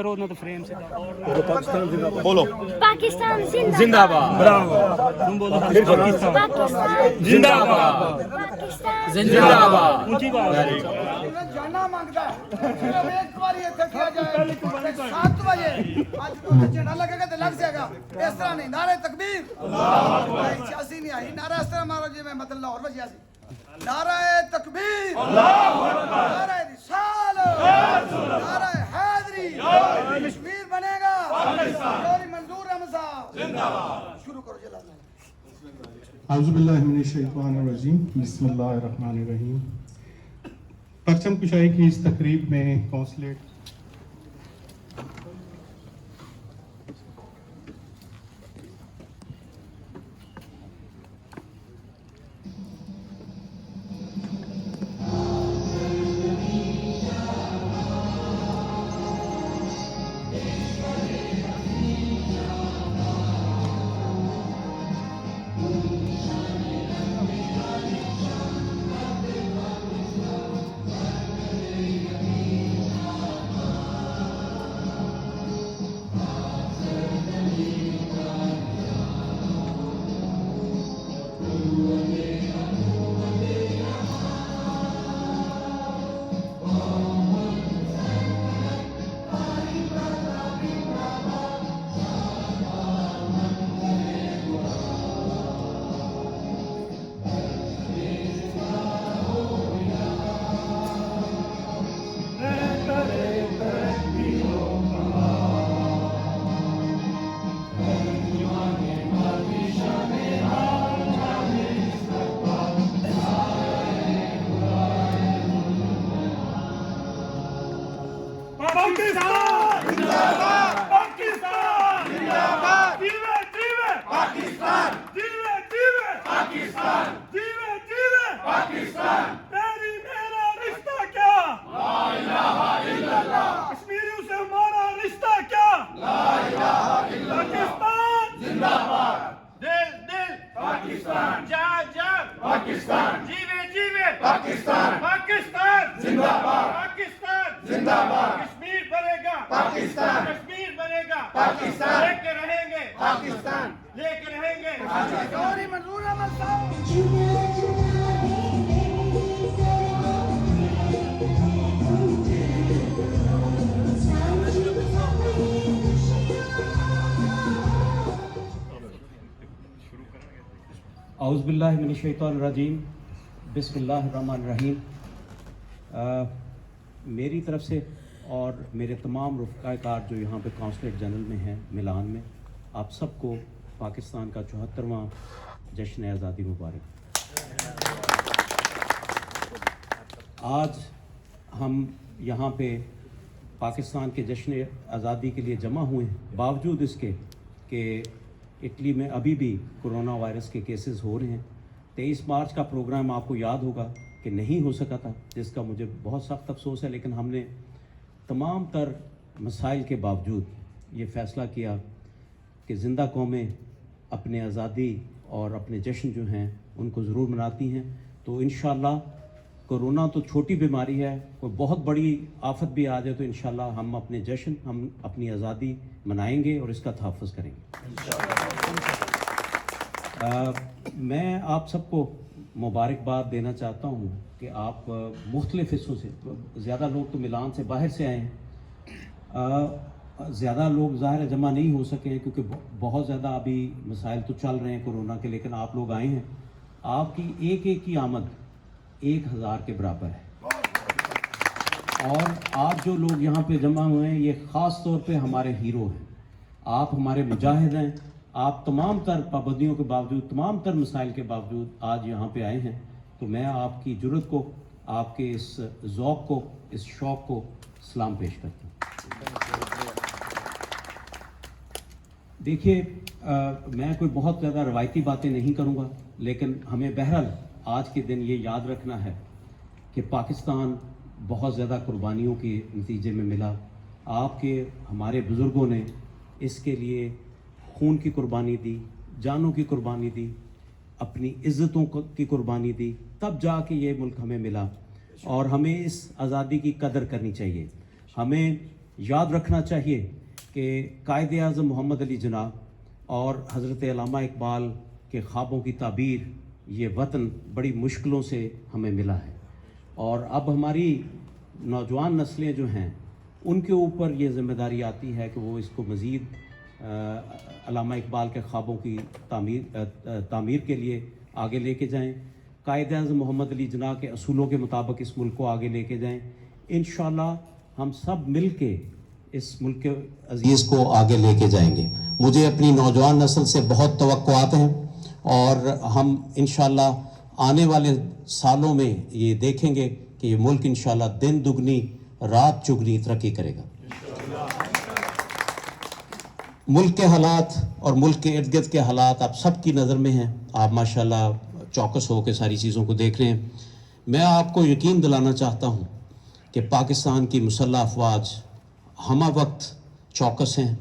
کرو نہ تو فریم سے بولو پاکستان زندہ باد، براو تم بولو پاکستان پاکستان زندہ باد، پاکستان زندہ باد. اونچی بات جانا مانگتا ہے صرف ایک بار یہ تھا کیا جائے 7 بجے آج تو جھنڈا لگے گا تو لگ جائے گا. اس طرح نہیں. نعرہ تکبیر سیاسی نہیں آئی. نعرہ اس طرح مارو جی میں مطلب لاہور بجیا سی. نعرہ تکبیر، نعرہ رسالت، نعرہ حیدری. کشمیر بنے گا. جوہری منظور احمد صاحب شروع کرو جلال. اعوذ باللہ من الشیطان الرجیم، بسم اللہ الرحمن الرحیم. پرچم کشائی کی اس تقریب میں کونسلیٹ جوہری منظور احمد صاحب اعوذ باللہ من الشیطان الرجیم، بسم اللہ الرحمن الرحیم. میری طرف سے اور میرے تمام رفقائے کار جو یہاں پہ کونسلیٹ جنرل میں ہیں ملان میں، آپ سب کو پاکستان کا 74واں جشن آزادی مبارک. آج ہم یہاں پہ پاکستان کے جشن آزادی کے لیے جمع ہوئے ہیں، باوجود اس کے کہ اٹلی میں ابھی بھی کرونا وائرس کے کیسز ہو رہے ہیں. 23 مارچ کا پروگرام آپ کو یاد ہوگا کہ نہیں ہو سکا تھا، جس کا مجھے بہت سخت افسوس ہے، لیکن ہم نے تمام تر مسائل کے باوجود یہ فیصلہ کیا کہ زندہ قومیں اپنے آزادی اور اپنے جشن جو ہیں ان کو ضرور مناتی ہیں. تو انشاءاللہ کرونا تو چھوٹی بیماری ہے، کوئی بہت بڑی آفت بھی آ جائے تو انشاءاللہ ہم اپنے جشن، ہم اپنی آزادی منائیں گے اور اس کا تحفظ کریں گے. میں آپ سب کو مبارکباد دینا چاہتا ہوں کہ آپ مختلف حصوں سے، زیادہ لوگ تو ملان سے باہر سے آئے ہیں، زیادہ لوگ ظاہر جمع نہیں ہو سکے ہیں کیونکہ بہت زیادہ ابھی مسائل تو چل رہے ہیں کورونا کے، لیکن آپ لوگ آئے ہیں. آپ کی ایک ایک کی آمد 1000 کے برابر ہے. اور آج جو لوگ یہاں پہ جمع ہوئے ہیں یہ خاص طور پہ ہمارے ہیرو ہیں. آپ ہمارے مجاہد ہیں. آپ تمام تر پابندیوں کے باوجود، تمام تر مسائل کے باوجود آج یہاں پہ آئے ہیں. تو میں آپ کی جرأت کو، آپ کے اس ذوق کو، اس شوق کو سلام پیش کرتا ہوں. دیکھیے، میں کوئی بہت زیادہ روایتی باتیں نہیں کروں گا، لیکن ہمیں بہرحال آج کے دن یہ یاد رکھنا ہے کہ پاکستان بہت زیادہ قربانیوں کے نتیجے میں ملا. آپ کے، ہمارے بزرگوں نے اس کے لیے خون کی قربانی دی، جانوں کی قربانی دی، اپنی عزتوں کی قربانی دی، تب جا کے یہ ملک ہمیں ملا. اور ہمیں اس آزادی کی قدر کرنی چاہیے. ہمیں याद रखना चाहिए कि कायद आज़म मोहम्मद अली जिन्ना और हज़रत अल्लामा इकबाल के ख्वाबों की ताबीर, ये वतन बड़ी मुश्किलों से हमें मिला है, और अब हमारी नौजवान नस्लें जो हैं उनके ऊपर ये ज़िम्मेदारी आती है कि वो इसको मज़ीद अल्लामा इकबाल के ख्वाबों की तामीर के लिए आगे लेके जाएं, कायद आज़म मोहम्मद अली जिन्ना के असूलों के मुताबिक इस मुल्क को आगे लेके जाएं। इंशाअल्लाह हम सब मिल के इस मुल्क के अजीज़ को आगे लेके जाएंगे। मुझे अपनी नौजवान नस्ल से बहुत तवक्कुआत हैं और हम इंशाअल्लाह आने वाले सालों में ये देखेंगे कि ये मुल्क इंशाअल्लाह दिन दुगनी रात चुगनी तरक्की करेगा। मुल्क के हालात और मुल्क के इर्द गिर्द के हालात आप सबकी नज़र में हैं, आप माशाअल्लाह चौकस हो के सारी चीज़ों को देख रहे हैं। मैं आपको यकीन दिलाना चाहता हूँ कि पाकिस्तान की मुसल्लह अफवाज हमा वक्त चौकस हैं,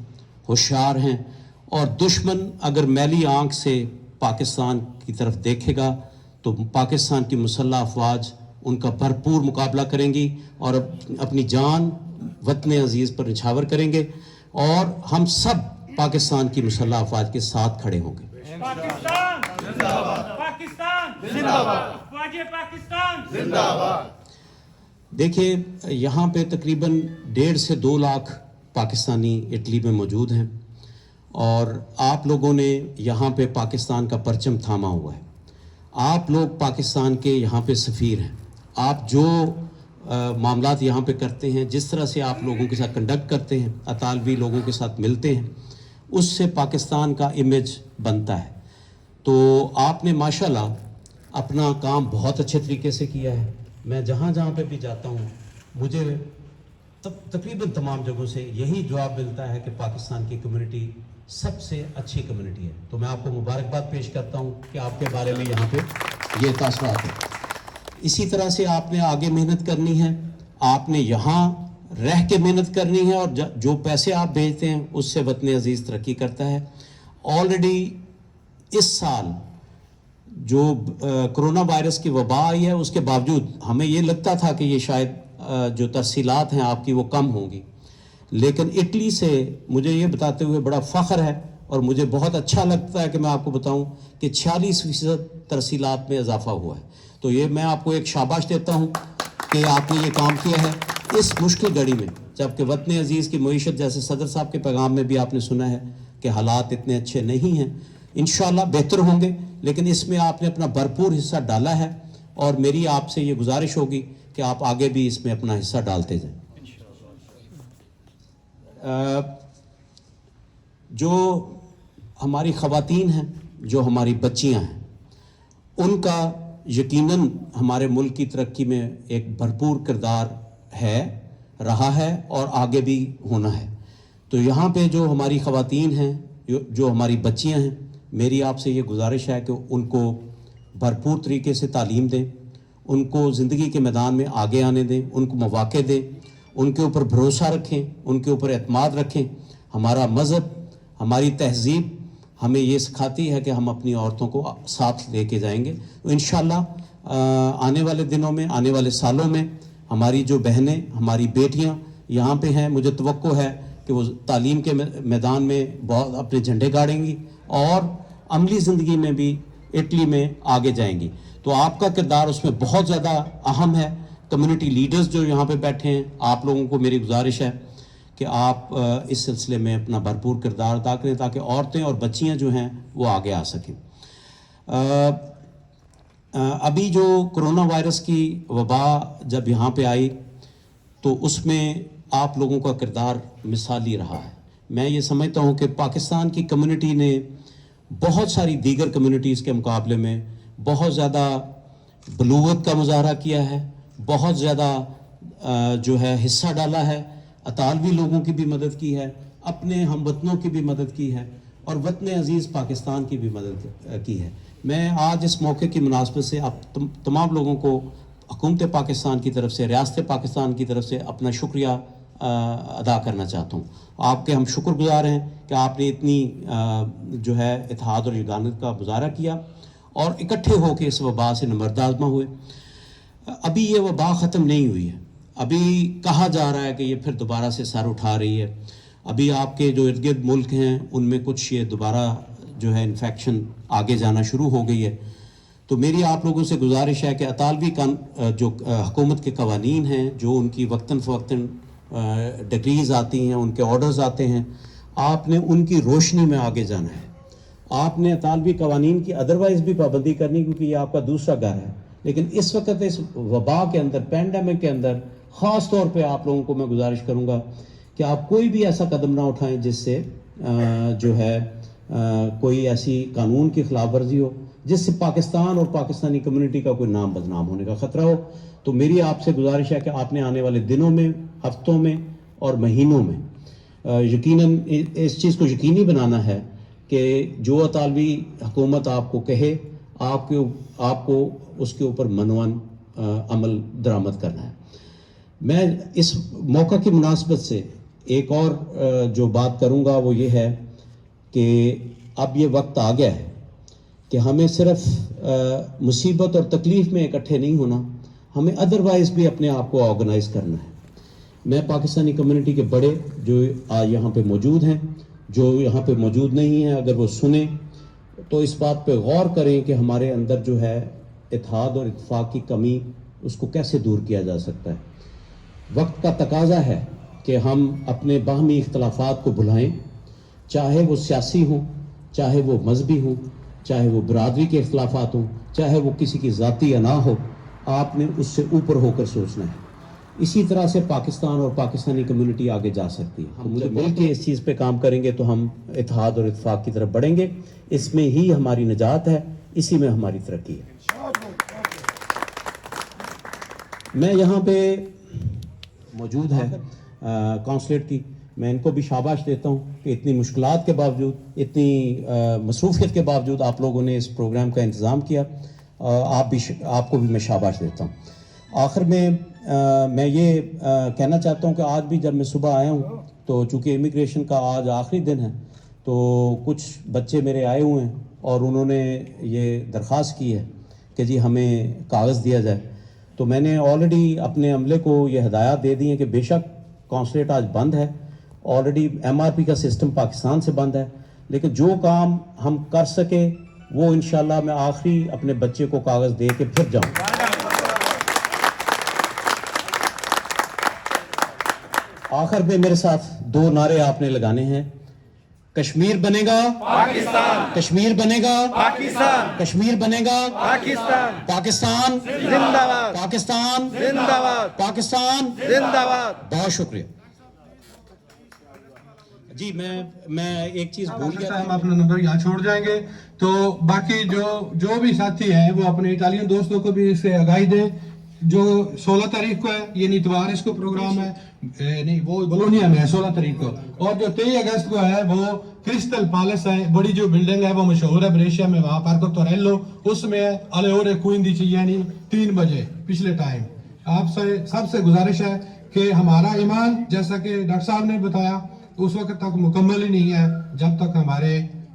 होशियार हैं, और दुश्मन अगर मैली आँख से पाकिस्तान की तरफ देखेगा तो पाकिस्तान की मुसल्लह अफवाज उनका भरपूर मुकाबला करेंगी और अपनी जान वतन अजीज़ पर निछावर करेंगे, और हम सब पाकिस्तान की मुसल्लह अफवाज के साथ खड़े होंगे। पाकिस्तान जिंदाबाद, पाकिस्तान जिंदाबाद, वाजे पाकिस्तान जिंदाबाद। देखिए, यहाँ पे तकरीबन 1.5 से 2 लाख पाकिस्तानी इटली में मौजूद हैं, और आप लोगों ने यहाँ पे पाकिस्तान का परचम थामा हुआ है। आप लोग पाकिस्तान के यहाँ पे सफ़ीर हैं। आप जो मामलात यहाँ पे करते हैं, जिस तरह से आप लोगों के साथ कंडक्ट करते हैं, अतालवी लोगों के साथ मिलते हैं, उससे पाकिस्तान का इमेज बनता है। तो आपने माशाल्लाह अपना काम बहुत अच्छे तरीके से किया है। मैं जहाँ जहाँ पे भी जाता हूँ मुझे तकरीबन तमाम जगहों से यही जवाब मिलता है कि पाकिस्तान की कम्युनिटी सबसे अच्छी कम्युनिटी है। तो मैं आपको मुबारकबाद पेश करता हूँ कि आपके बारे में यहाँ पे ये तासुरात है। इसी तरह से आपने आगे मेहनत करनी है, आपने यहाँ रह के मेहनत करनी है, और जो पैसे आप भेजते हैं उससे वतन अजीज़ तरक्की करता है। ऑलरेडी इस साल जो कोरोना वायरस की वबा आई है, उसके बावजूद हमें ये लगता था कि ये शायद जो तरसीलात हैं आपकी वो कम होंगी, लेकिन इटली से मुझे ये बताते हुए बड़ा फ़ख्र है और मुझे बहुत अच्छा लगता है कि मैं आपको बताऊं कि 46% तरसीलात में इजाफा हुआ है। तो ये मैं आपको एक शाबाश देता हूं कि आपने ये काम किया है इस मुश्किल घड़ी में, जबकि वतन अजीज़ की मईशत, जैसे सदर साहब के पैगाम में भी आपने सुना है कि हालात इतने अच्छे नहीं हैं। इंशाअल्लाह बेहतर होंगे, लेकिन इसमें आपने अपना भरपूर हिस्सा डाला है, और मेरी आपसे ये गुजारिश होगी कि आप आगे भी इसमें अपना हिस्सा डालते जाएं। जो हमारी ख़वातीन हैं, जो हमारी बच्चियां हैं, उनका यकीनन हमारे मुल्क की तरक्की में एक भरपूर किरदार है, रहा है और आगे भी होना है। तो यहाँ पे जो हमारी ख़वातीन हैं, जो हमारी बच्चियां हैं, मेरी आपसे ये गुजारिश है कि उनको भरपूर तरीके से तालीम दें, उनको ज़िंदगी के मैदान में आगे आने दें, उनको मौक़े दें, उनके ऊपर भरोसा रखें, उनके ऊपर एतमाद रखें। हमारा मज़हब, हमारी तहज़ीब हमें ये सिखाती है कि हम अपनी औरतों को साथ लेके जाएंगे। तो इंशाअल्लाह आने वाले दिनों में, आने वाले सालों में हमारी जो बहनें, हमारी बेटियां यहाँ पे हैं, मुझे तवक्को है कि वो तालीम के मैदान में बहुत अपने झंडे गाड़ेंगी और अमली ज़िंदगी में भी इटली में आगे जाएंगी। तो आपका किरदार उसमें बहुत ज़्यादा अहम है। कम्युनिटी लीडर्स जो यहाँ पे बैठे हैं, आप लोगों को मेरी गुजारिश है कि आप इस सिलसिले में अपना भरपूर किरदार अदा करें, ताकि औरतें और बच्चियाँ जो हैं वो आगे आ सकें। अभी जो कोरोना वायरस की वबा जब यहाँ पे आई, तो उसमें आप लोगों का किरदार मिसाली रहा है। मैं ये समझता हूँ कि पाकिस्तान की कम्युनिटी ने बहुत सारी दीगर कम्युनिटीज़ के मुकाबले में बहुत ज़्यादा बलूगत का मुजाहरा किया है, बहुत ज़्यादा जो है हिस्सा डाला है, अतालवी लोगों की भी मदद की है, अपने हमवतनों की भी मदद की है, और वतन अजीज़ पाकिस्तान की भी मदद की है। मैं आज इस मौके की मुनासबत से आप तमाम लोगों को हुकूमत पाकिस्तान की तरफ से, रियासत पाकिस्तान की तरफ से अपना शुक्रिया अदा करना चाहता हूँ। आपके हम शुक्रगुजार हैं कि आपने इतनी जो है इत्तेहाद और यगानत का मुजाहरा किया और इकट्ठे होकर इस वबा से नबर्द आज़मा हुए। अभी ये वबा ख़त्म नहीं हुई है, अभी कहा जा रहा है कि ये फिर दोबारा से सर उठा रही है। अभी आपके जो इर्द गिर्द मुल्क हैं उनमें कुछ ये दोबारा जो है इन्फेक्शन आगे जाना शुरू हो गई है। तो मेरी आप लोगों से गुजारिश है कि अतालवी जो हुकूमत के कवानीन हैं, जो उनकी वक्तन फ़वक्तन डिक्रीज़ आती हैं, उनके ऑर्डर्स आते हैं, आपने उनकी रोशनी में आगे जाना है। आपने अतालवी कवानीन की अदरवाइज़ भी पाबंदी करनी, क्योंकि ये आपका दूसरा घर है। लेकिन इस वक्त इस वबा के अंदर, पैंडमिक के अंदर, ख़ास तौर पे आप लोगों को मैं गुजारिश करूँगा कि आप कोई भी ऐसा कदम ना उठाएं जिससे जो है कोई ऐसी कानून की खिलाफ वर्जी हो जिससे पाकिस्तान और पाकिस्तानी कम्युनिटी का कोई नाम बदनाम होने का ख़तरा हो। तो मेरी आपसे गुजारिश है कि आपने आने वाले दिनों में, हफ्तों में और महीनों में यकीनन इस चीज़ को यकीनी बनाना है कि जो अतालवी हुकूमत आपको कहे, आपको उसके ऊपर मनवन अमल दरामद करना है। मैं इस मौका की मुनासबत से एक और जो बात करूँगा वो ये है कि अब ये वक्त आ गया है कि हमें सिर्फ मुसीबत और तकलीफ़ में इकट्ठे नहीं होना, हमें अदरवाइज़ भी अपने आप को ऑर्गेनाइज़ करना है। मैं पाकिस्तानी कम्युनिटी के बड़े जो आज यहाँ पे मौजूद हैं, जो यहाँ पे मौजूद नहीं हैं, अगर वो सुने तो इस बात पे गौर करें कि हमारे अंदर जो है इत्तेहाद और इत्तेफाक की कमी, उसको कैसे दूर किया जा सकता है। वक्त का तकाजा है कि हम अपने बाहमी इख्तलाफात को भुलाएं, चाहे वो सियासी हों, चाहे वो मजहबी हों, चाहे वो बरादरी के इख्तलाफात हों, चाहे वो किसी की ज़ाती अना हो। आपने उससे ऊपर होकर सोचना है। इसी तरह से पाकिस्तान और पाकिस्तानी कम्युनिटी आगे जा सकती है। हम जब मिल के इस चीज़ पे काम करेंगे तो हम इत्तेहाद और इत्तेफाक की तरफ बढ़ेंगे। इसमें ही हमारी निजात है, इसी में हमारी तरक्की है। मैं यहाँ पे मौजूद है कौंसलेट की, मैं इनको भी शाबाश देता हूँ कि इतनी मुश्किलात के बावजूद, इतनी मसरूफियत के बावजूद आप लोगों ने इस प्रोग्राम का इंतज़ाम किया। आपको भी मैं शाबाश देता हूँ। आखिर में मैं ये कहना चाहता हूँ कि आज भी जब मैं सुबह आया हूँ तो चूँकि इमिग्रेशन का आज आखिरी दिन है, तो कुछ बच्चे मेरे आए हुए हैं और उन्होंने ये दरख्वास्त की है कि जी हमें कागज़ दिया जाए। तो मैंने ऑलरेडी अपने अमले को ये हिदायत दे दी है कि बेशक कौंसलेट आज बंद है, ऑलरेडी MRP का सिस्टम पाकिस्तान से बंद है, लेकिन जो काम हम कर सके वो इंशाल्लाह मैं आखिरी अपने बच्चे को कागज़ दे के फिर जाऊँ। आखिर में मेरे साथ दो नारे आपने लगाने हैं। कश्मीर बनेगा पाकिस्तान, कश्मीर बनेगा पाकिस्तान, कश्मीर बनेगा पाकिस्तान, पाकिस्तान जिंदाबाद, पाकिस्तान जिंदाबाद, पाकिस्तान जिंदाबाद। बहुत शुक्रिया जी। मैं एक चीज भूल गया, हम अपना नंबर यहाँ छोड़ जाएंगे, तो बाकी जो भी साथी हैं वो अपने इटालियन दोस्तों को भी इससे आगाही दें। जो 16 तारीख को है, ये इतवार इसको प्रोग्राम है, नहीं वो बोलोनिया में है 16 तारीख को, और जो 23 अगस्त को है वो क्रिस्टल पैलेस है, बड़ी जो बिल्डिंग है वो मशहूर है ब्रेशिया में, वहाँ पार्को टोरेलो उसमें है, अलेओरे क्वीन यानी 3 बजे पिछले टाइम। आपसे सबसे गुजारिश है कि हमारा ईमान, जैसा कि डॉक्टर साहब ने बताया, उस वक्त तक मुकम्मल ही नहीं है जब तक हमारे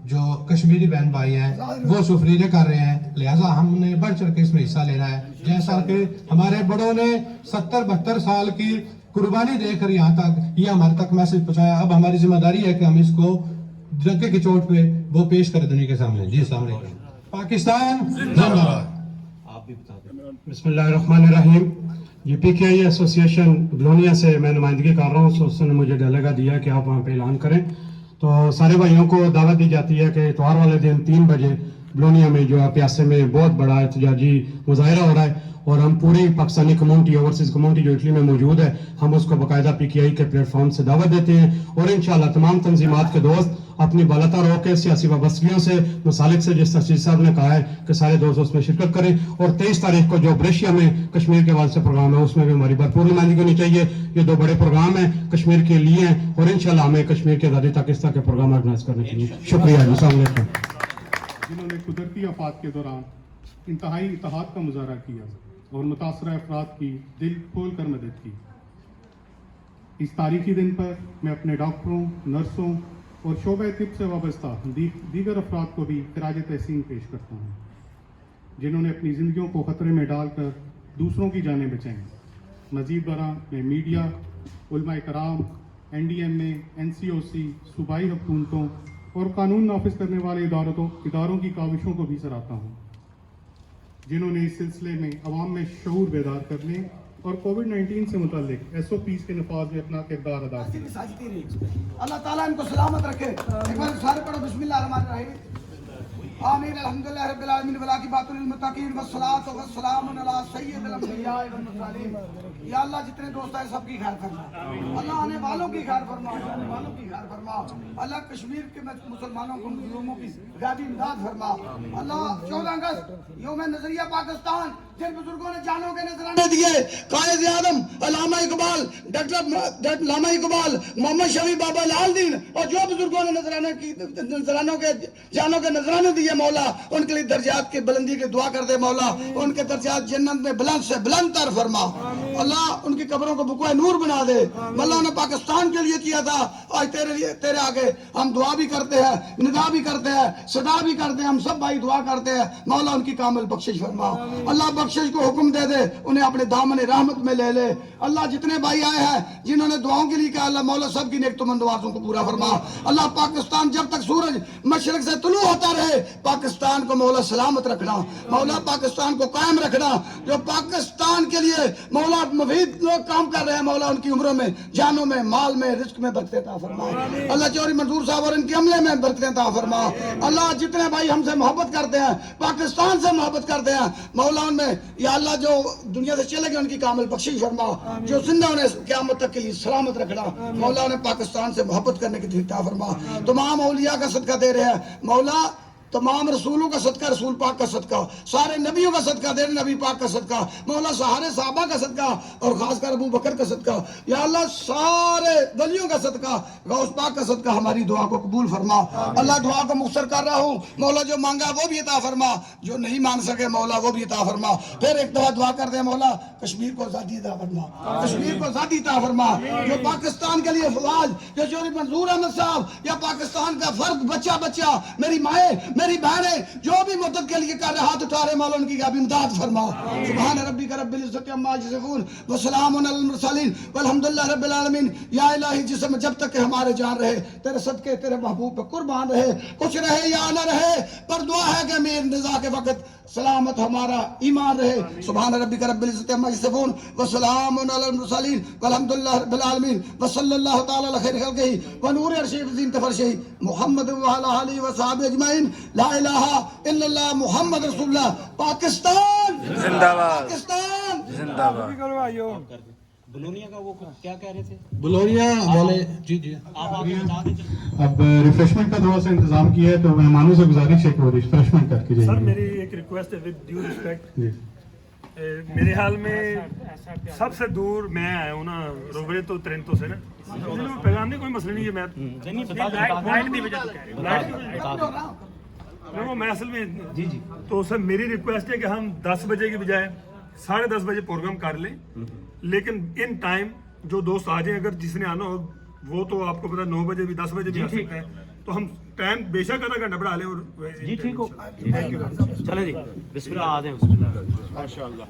जो कश्मीरी बहन भाई हैं वो सुफरीरे कर रहे हैं। लिहाजा हमने बढ़ चढ़ के इसमें हिस्सा लेना है। जैसा कि हमारे बड़ों ने 70-72 साल की कुर्बानी देकर यहाँ तक ये हमारे तक मैसेज पहुँचाया, अब हमारी जिम्मेदारी है कि हम इसको डंके की चोट पे वो पेश कर दुनिया के सामने। जी अस्सलाम वालेकुम। पाकिस्तान जिंदाबाद। आप भी बता दें। बिस्मिल्लाहिर्रहमानिर्रहीम। ये PKI एसोसिएशन ब्लोनिया से मैं नुमाइंदगी कर रहा हूँ, तो उसने मुझे डेलेगा दिया कि आप वहाँ पे ऐलान करें। तो सारे भाइयों को दावत दी जाती है कि इतवार वाले दिन 3 बजे ब्लोनिया में जो है प्यासे में बहुत बड़ा एहतजाजी मुजाहरा हो रहा है, और हम पूरी पाकिस्तानी कम्युनिटी, ओवरसीज कम्युनिटी जो इटली में मौजूद है, हम उसको बाकायदा PKI के प्लेटफॉर्म से दावत देते हैं। और इंशाल्लाह तमाम तंजीमात के दोस्त अपनी बालातर होकर सियासी वाबस्तगियों से, मसालिक से, जिस तस्वीर साहब ने कहा है कि सारे दोस्त उसमें शिरकत करें। और 23 तारीख को जो ब्रेशिया में कश्मीर के वास्ते प्रोग्राम है उसमें भी हमारी भरपूर नुमाइंदगी होनी चाहिए। ये 2 बड़े प्रोग्राम हैं कश्मीर के लिए हैं, और इंशाल्लाह हमें कश्मीर के आज़ादी तक इस तरह के प्रोग्राम ऑर्गेनाइज करने चाहिए। शुक्रिया। अस्सलाम वालेकुम। जिन्होंने कुदरती आफात के दौरान इंतहाई इत्तेहाद का मुजाहरा किया और मुतासरा अफराद की दिल खोल कर मदद की। इस तारीखी दिन पर मैं अपने डॉक्टरों, नर्सों और शोबे तिब से वाबस्ता दीगर अफराद को भी खराज तहसीन पेश करता हूँ, जिन्होंने अपनी ज़िंदगियों को ख़तरे में डालकर दूसरों की जानें बचाईं। मज़ीद बरआं में मीडिया, उलमा कराम, NDMA, NCOC, सूबाई हुकूमतों और कानून नाफिज करने वाले इदारों की काविशों को भी सराहता हूँ, जिन्होंने इस सिलसिले में अवाम में शऊर बेदार करने और कोविड-19 से मुतालिक SOPs के नफाज में अपना किरदार अदा किया। अल्लाह ताला इनको सलामत रखे। एक बार सारे पढ़ो बिस्मिल्लाह रहमान रहीम। आमीन अल्हम्दुलिल्लाह रब्बिल आलमीन वला की बातुल मुत्तकीन वस्सलातु वस्सलामु अला सय्यिदिल अंबिया वल मुरसलीन। या अल्लाह जितने दोस्त हैं सबकी खैर फरमा, अल्लाह आने वालों की खैर फरमा, जाने वालों की खैर फरमा। अल्लाह कश्मीर के मुसलमानों को मजलूमों की ज़्यादा इमदाद फरमा। अल्लाह 14 अगस्त यौम नजरिया पाकिस्तान, जिन बुजुर्गों ने जानों के नजराने दिए, कायद आज़म अल्लामा इकबाल, डॉक्टर लामा इकबाल, मोहम्मद शफी बाबा लालदीन और जो बुजुर्गों ने जानों के नजराने दिए मौला, उनके लिए दर्जात की बुलंदी की दुआ कर दे मौला, उनके दर्जात जन्नत में बुलंद से बुलंद तर फरमा। अल्लाह उनकी कब्रों को बुक़वा नूर बना दे। अल्लाह ने पाकिस्तान के लिए किया था, आज तेरे आगे हम दुआ भी करते हैं, निदा भी करते हैं, सदा भी करते हैं, हम सब भाई दुआ करते हैं। मौला उनकी कामिल बख्शिश फरमा। अल्लाह बख्शिश को हुक्म दे दे, उन्हें अपने दामन रहमत में ले ले। अल्लाह जितने भाई आए हैं जिन्होंने दुआओं के लिए कहा, अल्लाह मौला सब की नेक दुआओं को पूरा फरमा। अल्लाह पाकिस्तान जब तक सूरज मशरक से तुलू होता रहे, पाकिस्तान को मौला सलामत रखना, मौला पाकिस्तान को कायम रखना। जो पाकिस्तान के लिए मौला मुफीद लोग काम कर रहे हैं, मौला उनकी उम्रों में, जानों में, माल में, रिस्क में बरकत अता फरमा। अल्लाह चौधरी मंजूर साहब और इनके अमले में बरकत अता फरमा। अल्लाह जितने भाई हमसे मोहब्बत करते हैं, पाकिस्तान से मोहब्बत करते हैं, मौला उनमें या अल्लाह जो दुनिया से चले गए उनकी कामिल बख्शिश फरमा। जो जिंदा उन्हें क़यामत तक के लिए सलामत रखना, मौला उन्हें पाकिस्तान से मोहब्बत करने की तौफीक अता फरमा। तमाम औलिया का सदका दे रहे हैं मौला, तमाम रसूलों का सदका, रसूल पाक का सदका, सारे नबियों का सदका दे, नबी पाक का सदका, मौला सारे साहबा का सदका और खासकर अबू बकर का सदका, या अल्लाह सारे वलियों का सदका, गौस पाक का सदका हमारी दुआ को कबूल फरमा। अल्लाह दुआ को मुख्तर कर रहा हूँ मौला, जो मांगा वो भी अता फरमा, जो नहीं मांग सके मौला वो भी अता फरमा। फिर एक दफा दुआ कर दे मौला, कश्मीर को आज़ादी अता फरमा, कश्मीर को आज़ादी अता फरमा। जो पाकिस्तान के लिए फवाज, जो चौधरी मंजूर अहमद साहब या पाकिस्तान का फर्द बच्चा मेरी माए, मेरी बहनें जो भी मदद के लिए कर रहे, हाथ उठा रहे, मौला उनकी इमदाद फरमा। सुभान रब्बिक रब्बिल इज्जति अम्मा यसिफून व सलामुन अलल मुरसलीन वल्हम्दुलिल्लाहि रब्बिल आलमीन। या इलाही जिस्म जब तक हमारे जान रहे, तेरे सदके तेरे महबूब पे कुर्बान रहे, कुछ रहे या न रहे, पर दुआ है कि मेरे निज़ा के वक्त सलामत हमारा ईमान रहे। सुभान रब्बिक रब्बिल इज्जति अम्मा यसिफून व सलामुन अलल मुरसलीन वल्हम्दुलिल्लाहि रब्बिल आलमीन व सल्लल्लाहु तआला अला खैरि खल्क़िही व नूरि अर्शिही व ज़ीनति फर्शिही मुहम्मद व अला आलिहि व सहाबिही अजमईन। ला इलाहा इल्लल्लाह मुहम्मद रसूलुल्लाह। पाकिस्तान जिंदाबाद, पाकिस्तान जिंदाबाद। बुलोनिया का वो क्या कह रहे थे? बुलोनिया बोले जी जी। अब रिफ्रेशमेंट का थोड़ा सा इंतजाम किया है, तो मेहमानों से गुजारिश है कि वो रिफ्रेशमेंट करके सर जाइए। मेरी एक रिक्वेस्ट है, विद ड्यू रिस्पेक्ट, जी मेरे हाल में सबसे दूर मैं आया हूँ ना, रोबरेतो ट्रेंटो से ना, पैगाम नहीं, कोई मसला नहीं है, मैं लाइट की वजह से कह रहा हूँ, वो मैं असल में जी जी। तो सर मेरी रिक्वेस्ट है कि हम 10 बजे की बजाय 10:30 बजे प्रोग्राम कर लें, लेकिन इन टाइम जो दोस्त आ जाए, अगर जिसने आना हो वो तो आपको पता 9 बजे भी 10 बजे भी आ सकते हैं, तो हम टाइम बेशक आधा घंटा बढ़ा लें और जी ठीक हो। चले जी, बिस्मिल्लाह आ जाए माशाअल्लाह।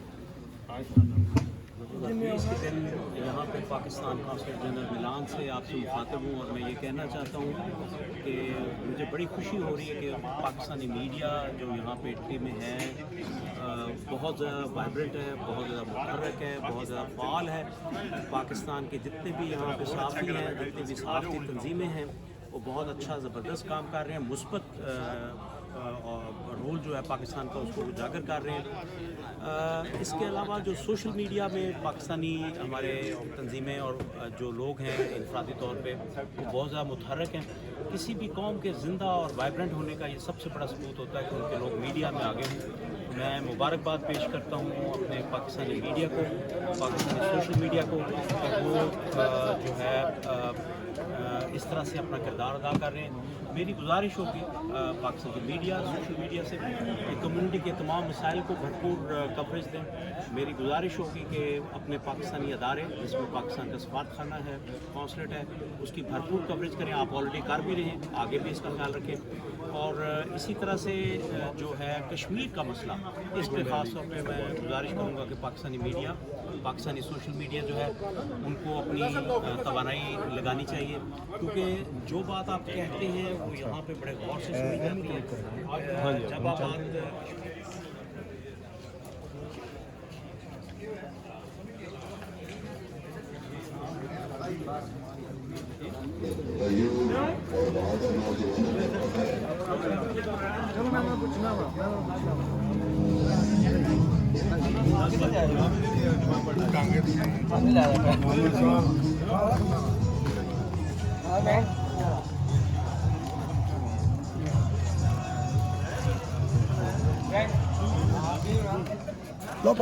इसके दिन यहाँ पे पाकिस्तान काउंसिल जनरल मिलान से आपसे मुखातब हूँ और मैं ये कहना चाहता हूँ कि मुझे बड़ी खुशी हो रही है कि पाकिस्तानी मीडिया जो यहाँ पे इटली में है बहुत ज़्यादा वाइब्रेंट है, बहुत ज़्यादा मुतहर्रिक है, बहुत ज़्यादा फ़ाल है। पाकिस्तान के जितने भी यहाँ पे सहाफ़ी हैं, जितनी भी सहाफ़ती तंजीमें हैं, वो बहुत अच्छा ज़बरदस्त काम कर रहे हैं, मुस्बत रोल जो है पाकिस्तान का उसको उजागर कर रहे हैं। इसके अलावा जो सोशल मीडिया में पाकिस्तानी हमारे तंजीमें और जो लोग हैं इनफरादी तौर पे वो बहुत ज़्यादा मुतहर्रिक हैं। किसी भी कौम के ज़िंदा और वाइब्रेंट होने का ये सबसे बड़ा सबूत होता है कि उनके लोग मीडिया में आगे हों। मैं मुबारकबाद पेश करता हूँ अपने पाकिस्तानी मीडिया को, पाकिस्तानी सोशल मीडिया को, कि वो जो है इस तरह से अपना किरदार अदा कर रहे हैं। मेरी गुजारिश होगी पाकिस्तान की मीडिया मीडिया सोशल मीडिया से कम्युनिटी के तमाम मसाइल को भरपूर कवरेज दें। मेरी गुजारिश होगी कि अपने पाकिस्तानी अदारे जिसमें पाकिस्तान का सफारतखाना है, कौंसलेट है, उसकी भरपूर कवरेज करें। आप ऑलरेडी कर भी रहे हैं, आगे भी इसका ख्याल रखें। और इसी तरह से जो है कश्मीर का मसला, इस पर ख़ास तौर पे मैं गुजारिश करूँगा कि Pakistani media, Pakistani social media जो है उनको अपनी तवानाई लगानी चाहिए, क्योंकि जो बात आप कहते हैं वो यहाँ पे बड़े गौर से सुनी जाती है। जब आप लो